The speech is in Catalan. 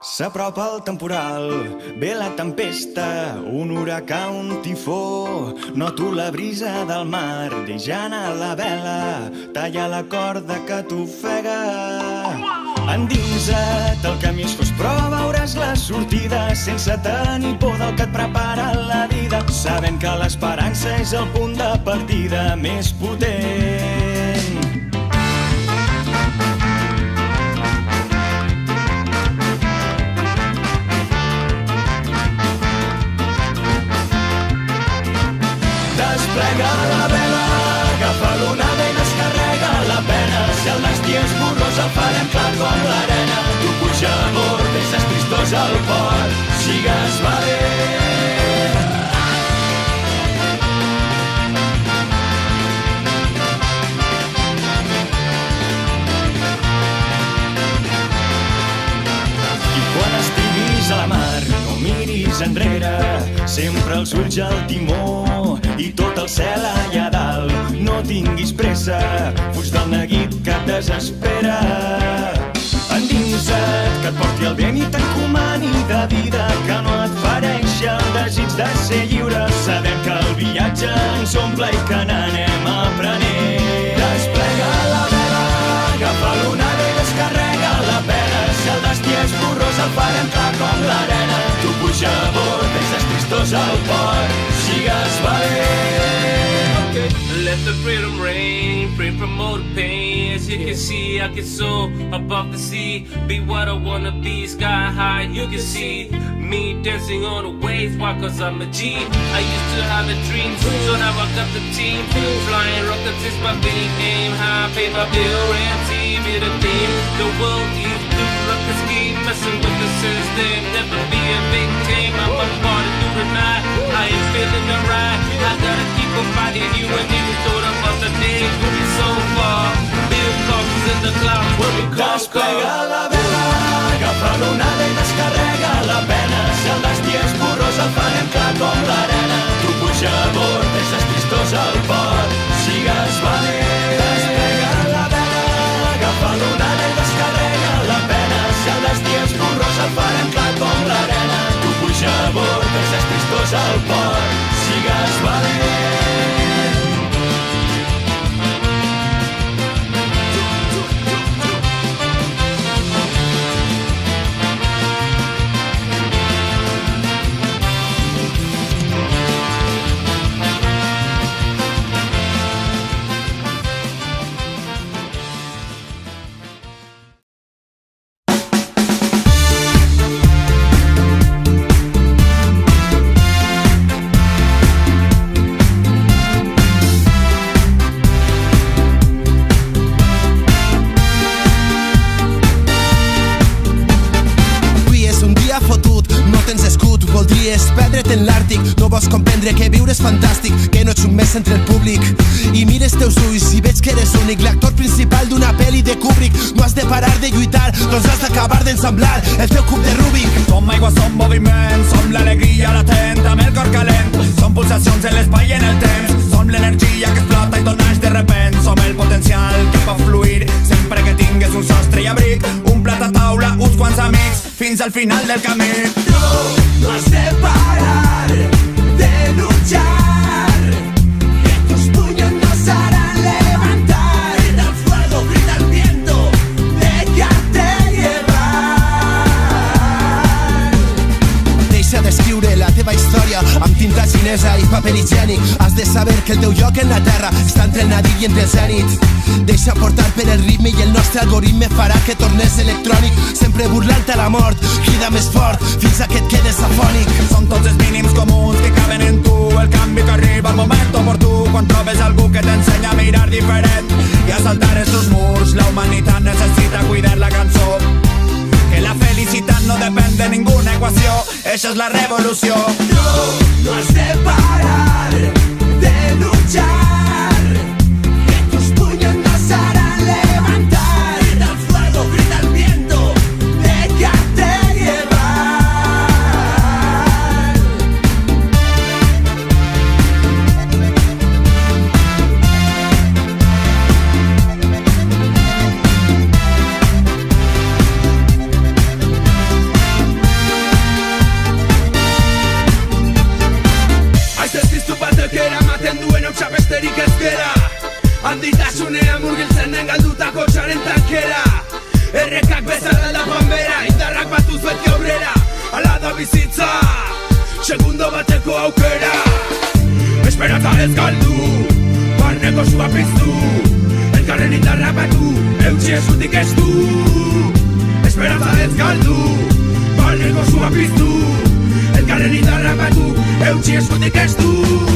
S'apropa el temporal, ve la tempesta, un huracà, un tifó. Noto la brisa del mar, deixant a la vela, talla la corda que t'ofega. Endinsa't, el camí és fos, però veuràs la sortida, sense tenir por del que et prepara la vida, sabent que l'esperança és el punt de partida més potent. Desplega la vela, agafa l'onada i descarrega la pena. Si el destí és borrós el farem clar com l'arena. Tu puja a bord, deixes tristós al port, sigues valent. I quan estiguis a la mar, no miris enrere, sempre els ulls al timó i tot el cel allà dalt. No tinguis pressa, fuig del neguit que et desespera. Endinsa't, que et porti el vent i t'encomani de vida, que no et fereixi el desig de ser lliure, sabent que el viatge ens omple i que n'anem aprenent. Desplega la vela, agafa l'onada i descarrega la pena. Si el destí és borrós el farem clar com l'arena. Tu puja a bord, deixes tristós al port, sigues valent. Okay. Let the freedom reign, free from all the pain. As you can see, I can soar above the sea, be what I wanna be, sky high, you can see me dancing on the waves. Why? Cause I'm a G. I used to have a dream, so now I got the team. Flying rockets is my big aim. High, pay my bill, MC, be the theme. The world is blue like a scheme, messing with the system. Never be a victim, I'm a party through the night. I ain't feeling alright, I gotta keep on fighting you. And if you thought about the days, we'll be so far. Build coffins in the clouds, when we call. Desplega la vela, agafa l'onada i descarrega la pena. Si el destí és borrós el farem clar com l'arena. Tu puja a bord, deixes tristós al port, sigues valent. Desplega la vela, agafa l'onada i descarrega la pena. Si el destí és borrós el farem clar com l'arena. Tu puja a bord, deixes tristós al port, sigues valent. Voldries perdre't en l'Àrtic, no vols comprendre que viure és fantàstic, que no ets un mes entre el públic. I mires teus ulls i veig que eres únic, l'actor principal d'una pel·li de Kubrick. No has de parar de lluitar, doncs has d'acabar d'ensamblar el teu cub de Rubik. Som aigua, som moviment, som l'alegria latent amb el cor calent. Som pulsacions en l'espai i en el temps, som l'energia que explota i tot naix de repent. Som el potencial que pot fluir sempre que tingues un sostre i abric, un plat a taula, uns quants amics, fins al final del camí. No has de parar de luchar, que tus puños nos harán levantar. Grita el fuego, grita el viento, déjate llevar. Deixa d'escriure la teva història amb tinta xinesa i paper higiènic. Has de saber que el teu lloc en la terra està entre el nadir i entre el zènit. Deixa portar per el ritme i el nostre algoritme farà que tornes electrònic, sempre burlant a la mort. Crida més fort fins a que et quedes afònic. Són tots els mínims comuns que caben en tu, el canvi que arriba al moment oportú, quan trobes algú que t'ensenya a mirar diferent i a saltar estos murs. La humanitat necessita cuidar la cançó, que la felicitat no depèn de ninguna equació. Eixa és la revolució. No has de parar de luchar, que tus puños nos harán levantar. Grita el fuego, grita el viento, déjate llevar. ezkera ematen duen hautsa besterik ezkera. Handitasunean murgiltzen den galdutako txaren tankera. Errekak bezala da panbera, indarrak batuz beti aurrera. Ala da bizitza, segundo bateko aukera. Esperantza ez galdu, barneko sua piztu. Elkarren indarra batu, eutxi eskutik ez du. Esperantza ez galdu, barneko sua piztu. Elkarren indarra batu, eutxi eskutik ez du.